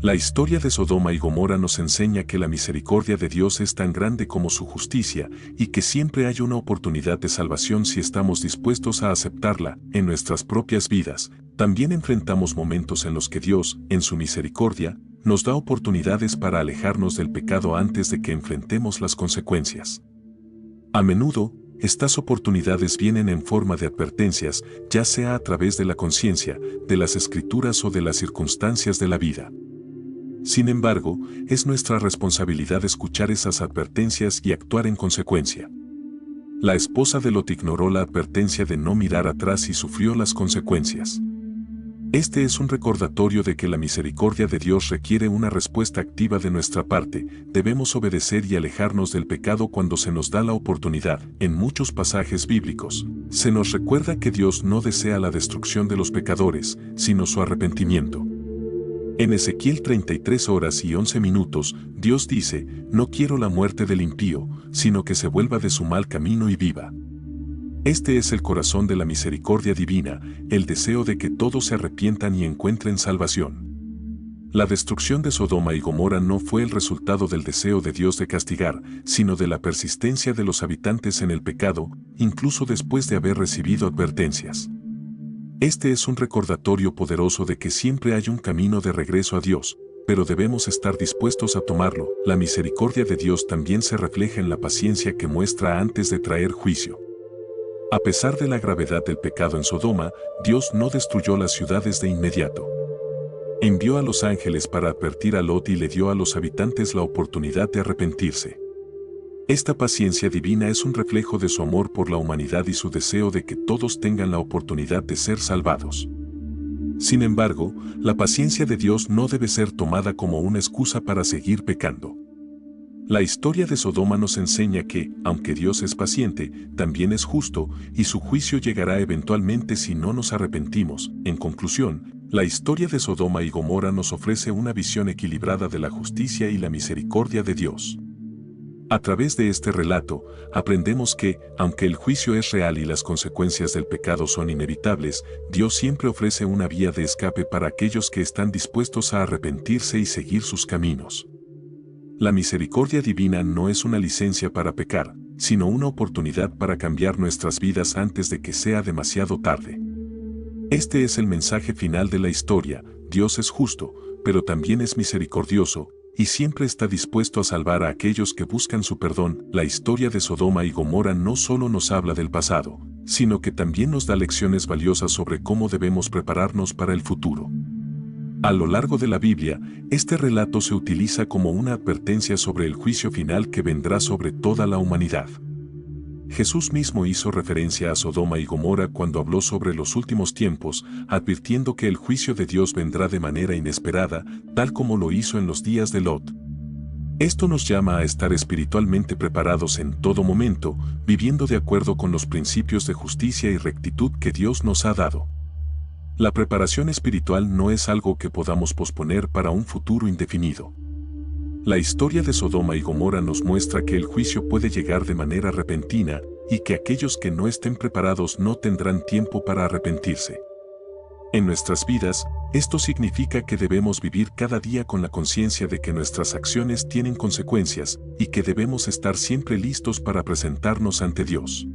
La historia de Sodoma y Gomorra nos enseña que la misericordia de Dios es tan grande como su justicia y que siempre hay una oportunidad de salvación si estamos dispuestos a aceptarla en nuestras propias vidas. También enfrentamos momentos en los que Dios, en su misericordia, nos da oportunidades para alejarnos del pecado antes de que enfrentemos las consecuencias. A menudo, estas oportunidades vienen en forma de advertencias, ya sea a través de la conciencia, de las escrituras o de las circunstancias de la vida. Sin embargo, es nuestra responsabilidad escuchar esas advertencias y actuar en consecuencia. La esposa de Lot ignoró la advertencia de no mirar atrás y sufrió las consecuencias. Este es un recordatorio de que la misericordia de Dios requiere una respuesta activa de nuestra parte. Debemos obedecer y alejarnos del pecado cuando se nos da la oportunidad. En muchos pasajes bíblicos, se nos recuerda que Dios no desea la destrucción de los pecadores, sino su arrepentimiento. En Ezequiel 33 horas y 11 minutos, Dios dice, no quiero la muerte del impío, sino que se vuelva de su mal camino y viva. Este es el corazón de la misericordia divina, el deseo de que todos se arrepientan y encuentren salvación. La destrucción de Sodoma y Gomorra no fue el resultado del deseo de Dios de castigar, sino de la persistencia de los habitantes en el pecado, incluso después de haber recibido advertencias. Este es un recordatorio poderoso de que siempre hay un camino de regreso a Dios, pero debemos estar dispuestos a tomarlo. La misericordia de Dios también se refleja en la paciencia que muestra antes de traer juicio. A pesar de la gravedad del pecado en Sodoma, Dios no destruyó las ciudades de inmediato. Envió a los ángeles para advertir a Lot y le dio a los habitantes la oportunidad de arrepentirse. Esta paciencia divina es un reflejo de su amor por la humanidad y su deseo de que todos tengan la oportunidad de ser salvados. Sin embargo, la paciencia de Dios no debe ser tomada como una excusa para seguir pecando. La historia de Sodoma nos enseña que, aunque Dios es paciente, también es justo, y su juicio llegará eventualmente si no nos arrepentimos. En conclusión, la historia de Sodoma y Gomorra nos ofrece una visión equilibrada de la justicia y la misericordia de Dios. A través de este relato, aprendemos que, aunque el juicio es real y las consecuencias del pecado son inevitables, Dios siempre ofrece una vía de escape para aquellos que están dispuestos a arrepentirse y seguir sus caminos. La misericordia divina no es una licencia para pecar, sino una oportunidad para cambiar nuestras vidas antes de que sea demasiado tarde. Este es el mensaje final de la historia: Dios es justo, pero también es misericordioso, y siempre está dispuesto a salvar a aquellos que buscan su perdón. La historia de Sodoma y Gomorra no solo nos habla del pasado, sino que también nos da lecciones valiosas sobre cómo debemos prepararnos para el futuro. A lo largo de la Biblia, este relato se utiliza como una advertencia sobre el juicio final que vendrá sobre toda la humanidad. Jesús mismo hizo referencia a Sodoma y Gomorra cuando habló sobre los últimos tiempos, advirtiendo que el juicio de Dios vendrá de manera inesperada, tal como lo hizo en los días de Lot. Esto nos llama a estar espiritualmente preparados en todo momento, viviendo de acuerdo con los principios de justicia y rectitud que Dios nos ha dado. La preparación espiritual no es algo que podamos posponer para un futuro indefinido. La historia de Sodoma y Gomorra nos muestra que el juicio puede llegar de manera repentina y que aquellos que no estén preparados no tendrán tiempo para arrepentirse. En nuestras vidas, esto significa que debemos vivir cada día con la conciencia de que nuestras acciones tienen consecuencias y que debemos estar siempre listos para presentarnos ante Dios.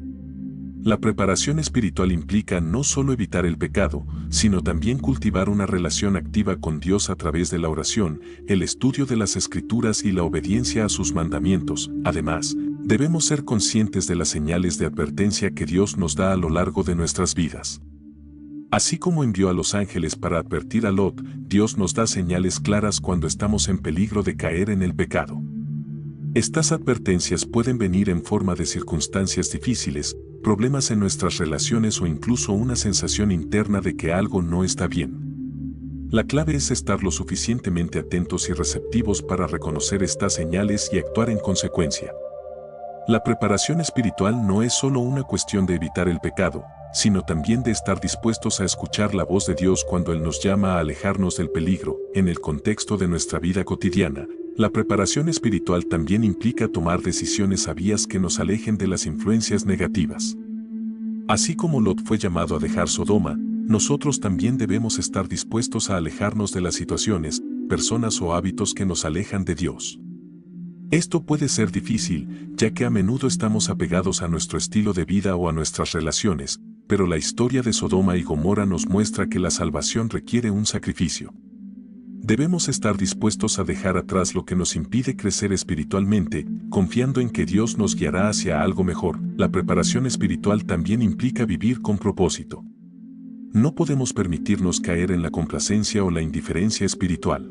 La preparación espiritual implica no solo evitar el pecado, sino también cultivar una relación activa con Dios a través de la oración, el estudio de las Escrituras y la obediencia a sus mandamientos. Además, debemos ser conscientes de las señales de advertencia que Dios nos da a lo largo de nuestras vidas. Así como envió a los ángeles para advertir a Lot, Dios nos da señales claras cuando estamos en peligro de caer en el pecado. Estas advertencias pueden venir en forma de circunstancias difíciles, problemas en nuestras relaciones o incluso una sensación interna de que algo no está bien. La clave es estar lo suficientemente atentos y receptivos para reconocer estas señales y actuar en consecuencia. La preparación espiritual no es solo una cuestión de evitar el pecado, sino también de estar dispuestos a escuchar la voz de Dios cuando Él nos llama a alejarnos del peligro. En el contexto de nuestra vida cotidiana, la preparación espiritual también implica tomar decisiones sabias que nos alejen de las influencias negativas. Así como Lot fue llamado a dejar Sodoma, nosotros también debemos estar dispuestos a alejarnos de las situaciones, personas o hábitos que nos alejan de Dios. Esto puede ser difícil, ya que a menudo estamos apegados a nuestro estilo de vida o a nuestras relaciones, pero la historia de Sodoma y Gomorra nos muestra que la salvación requiere un sacrificio. Debemos estar dispuestos a dejar atrás lo que nos impide crecer espiritualmente, confiando en que Dios nos guiará hacia algo mejor. La preparación espiritual también implica vivir con propósito. No podemos permitirnos caer en la complacencia o la indiferencia espiritual.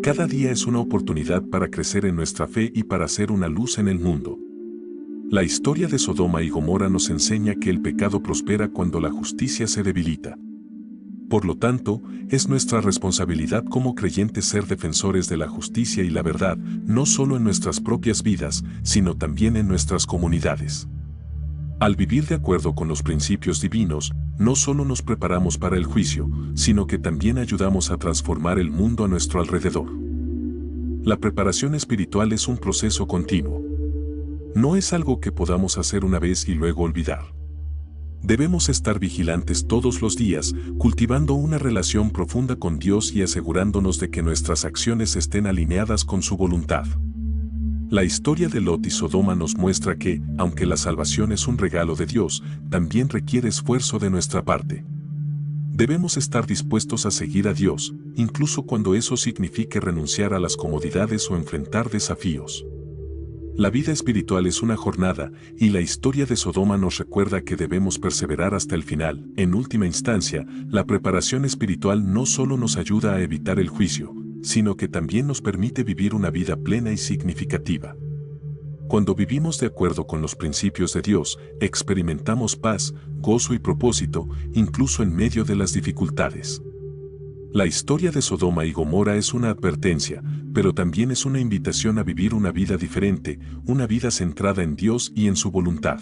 Cada día es una oportunidad para crecer en nuestra fe y para ser una luz en el mundo. La historia de Sodoma y Gomorra nos enseña que el pecado prospera cuando la justicia se debilita. Por lo tanto, es nuestra responsabilidad como creyentes ser defensores de la justicia y la verdad, no solo en nuestras propias vidas, sino también en nuestras comunidades. Al vivir de acuerdo con los principios divinos, no solo nos preparamos para el juicio, sino que también ayudamos a transformar el mundo a nuestro alrededor. La preparación espiritual es un proceso continuo. No es algo que podamos hacer una vez y luego olvidar. Debemos estar vigilantes todos los días, cultivando una relación profunda con Dios y asegurándonos de que nuestras acciones estén alineadas con su voluntad. La historia de Lot y Sodoma nos muestra que, aunque la salvación es un regalo de Dios, también requiere esfuerzo de nuestra parte. Debemos estar dispuestos a seguir a Dios, incluso cuando eso signifique renunciar a las comodidades o enfrentar desafíos. La vida espiritual es una jornada, y la historia de Sodoma nos recuerda que debemos perseverar hasta el final. En última instancia, la preparación espiritual no solo nos ayuda a evitar el juicio, sino que también nos permite vivir una vida plena y significativa. Cuando vivimos de acuerdo con los principios de Dios, experimentamos paz, gozo y propósito, incluso en medio de las dificultades. La historia de Sodoma y Gomorra es una advertencia, pero también es una invitación a vivir una vida diferente, una vida centrada en Dios y en su voluntad.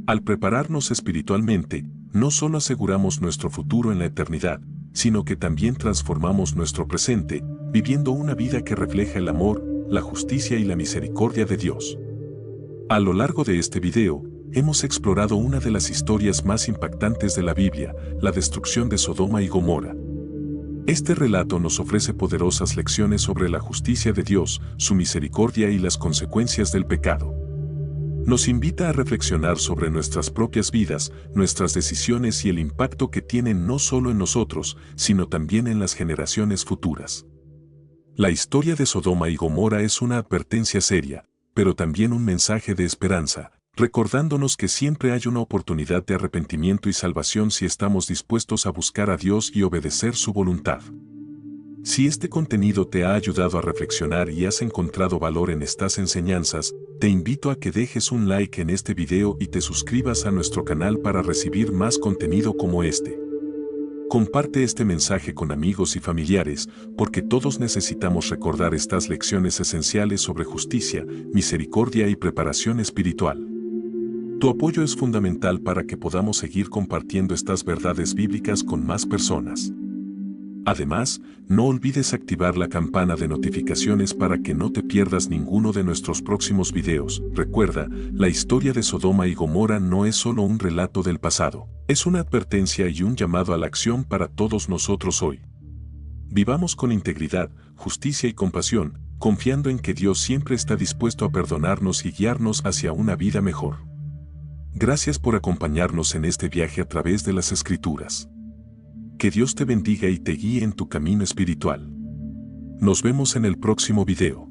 Al prepararnos espiritualmente, no solo aseguramos nuestro futuro en la eternidad, sino que también transformamos nuestro presente, viviendo una vida que refleja el amor, la justicia y la misericordia de Dios. A lo largo de este video, hemos explorado una de las historias más impactantes de la Biblia, la destrucción de Sodoma y Gomorra. Este relato nos ofrece poderosas lecciones sobre la justicia de Dios, su misericordia y las consecuencias del pecado. Nos invita a reflexionar sobre nuestras propias vidas, nuestras decisiones y el impacto que tienen no solo en nosotros, sino también en las generaciones futuras. La historia de Sodoma y Gomorra es una advertencia seria, pero también un mensaje de esperanza, recordándonos que siempre hay una oportunidad de arrepentimiento y salvación si estamos dispuestos a buscar a Dios y obedecer su voluntad. Si este contenido te ha ayudado a reflexionar y has encontrado valor en estas enseñanzas, te invito a que dejes un like en este video y te suscribas a nuestro canal para recibir más contenido como este. Comparte este mensaje con amigos y familiares, porque todos necesitamos recordar estas lecciones esenciales sobre justicia, misericordia y preparación espiritual. Tu apoyo es fundamental para que podamos seguir compartiendo estas verdades bíblicas con más personas. Además, no olvides activar la campana de notificaciones para que no te pierdas ninguno de nuestros próximos videos. Recuerda, la historia de Sodoma y Gomorra no es solo un relato del pasado, es una advertencia y un llamado a la acción para todos nosotros hoy. Vivamos con integridad, justicia y compasión, confiando en que Dios siempre está dispuesto a perdonarnos y guiarnos hacia una vida mejor. Gracias por acompañarnos en este viaje a través de las Escrituras. Que Dios te bendiga y te guíe en tu camino espiritual. Nos vemos en el próximo video.